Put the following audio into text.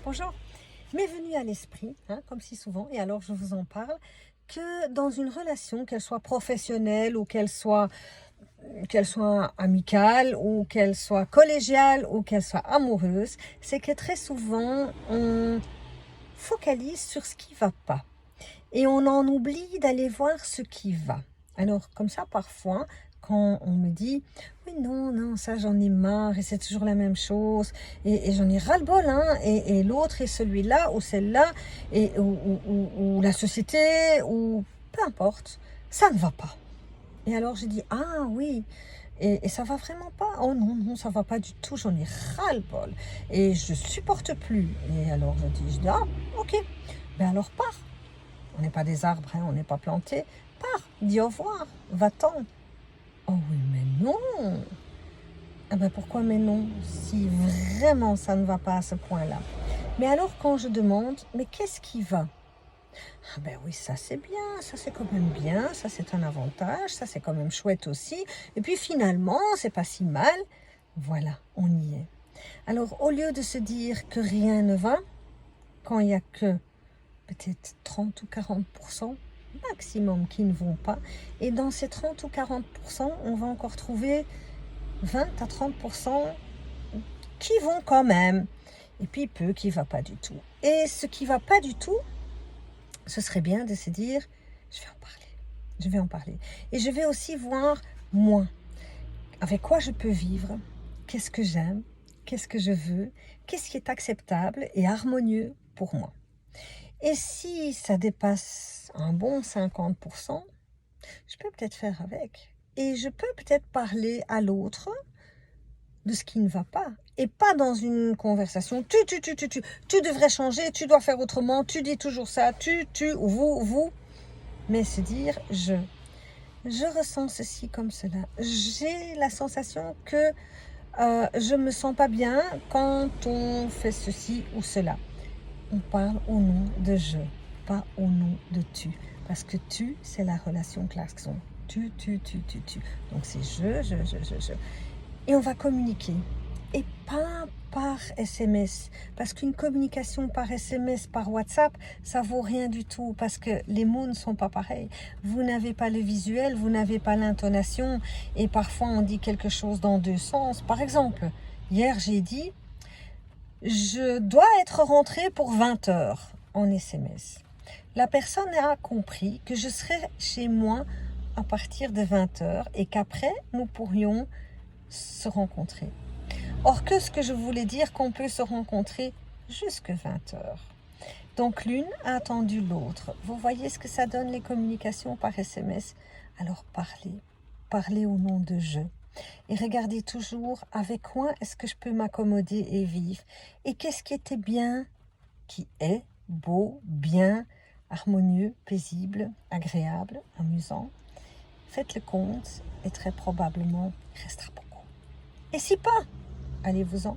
Bonjour, m'est venu à l'esprit, comme si souvent, et alors je vous en parle, que dans une relation, qu'elle soit professionnelle ou qu'elle soit amicale ou qu'elle soit collégiale ou qu'elle soit amoureuse, c'est que très souvent on focalise sur ce qui ne va pas et on en oublie d'aller voir ce qui va. Alors comme ça parfois, quand on me dit « Oui, non, ça j'en ai marre et c'est toujours la même chose et j'en ai ras-le-bol, et l'autre et celui-là ou celle-là ou la société ou peu importe, ça ne va pas. » Et alors j'ai dit « Ah oui, et ça va vraiment pas? Oh non, ça va pas du tout, j'en ai ras-le-bol et je supporte plus. » Et alors je dis « Ah, ok, ben alors pars. On n'est pas des arbres, on n'est pas plantés. Pars, dis au revoir, va-t'en. » Oh oui, mais non. Ah ben pourquoi mais non, si vraiment ça ne va pas à ce point-là. Mais alors quand je demande, mais qu'est-ce qui va? Ah ben oui, ça c'est bien, ça c'est quand même bien, ça c'est un avantage, ça c'est quand même chouette aussi. Et puis finalement, c'est pas si mal. Voilà, on y est. Alors au lieu de se dire que rien ne va, quand il n'y a que peut-être 30 ou 40% maximum qui ne vont pas, et dans ces 30 ou 40%, on va encore trouver 20 à 30% qui vont quand même, et puis peu qui ne va pas du tout. Et ce qui ne va pas du tout, ce serait bien de se dire, je vais en parler. Et je vais aussi voir, moi, avec quoi je peux vivre, qu'est-ce que j'aime, qu'est-ce que je veux, qu'est-ce qui est acceptable et harmonieux pour moi. Et si ça dépasse un bon 50%, je peux peut-être faire avec. Et je peux peut-être parler à l'autre de ce qui ne va pas. Et pas dans une conversation, tu devrais changer, tu dois faire autrement, tu dis toujours ça, ou vous. Mais se dire, je ressens ceci comme cela. J'ai la sensation que je me sens pas bien quand on fait ceci ou cela. On parle au nom de je, pas au nom de tu. Parce que tu, c'est la relation klaxon. Tu. Donc c'est je. Et on va communiquer. Et pas par SMS. Parce qu'une communication par SMS, par WhatsApp, ça vaut rien du tout. Parce que les mots ne sont pas pareils. Vous n'avez pas le visuel, vous n'avez pas l'intonation. Et parfois, on dit quelque chose dans deux sens. Par exemple, hier, j'ai dit « Je dois être rentrée pour 20 heures » en SMS. La personne a compris que je serais chez moi à partir de 20 heures et qu'après, nous pourrions se rencontrer. Or que ce que je voulais dire, qu'on peut se rencontrer jusque 20 heures. Donc l'une a attendu l'autre. Vous voyez ce que ça donne les communications par SMS? Alors parlez au nom de je. Et regardez toujours avec quoi est-ce que je peux m'accommoder et vivre. Et qu'est-ce qui était bien, qui est beau, bien, harmonieux, paisible, agréable, amusant. Faites le compte et très probablement il restera beaucoup. Et si pas, allez-vous-en.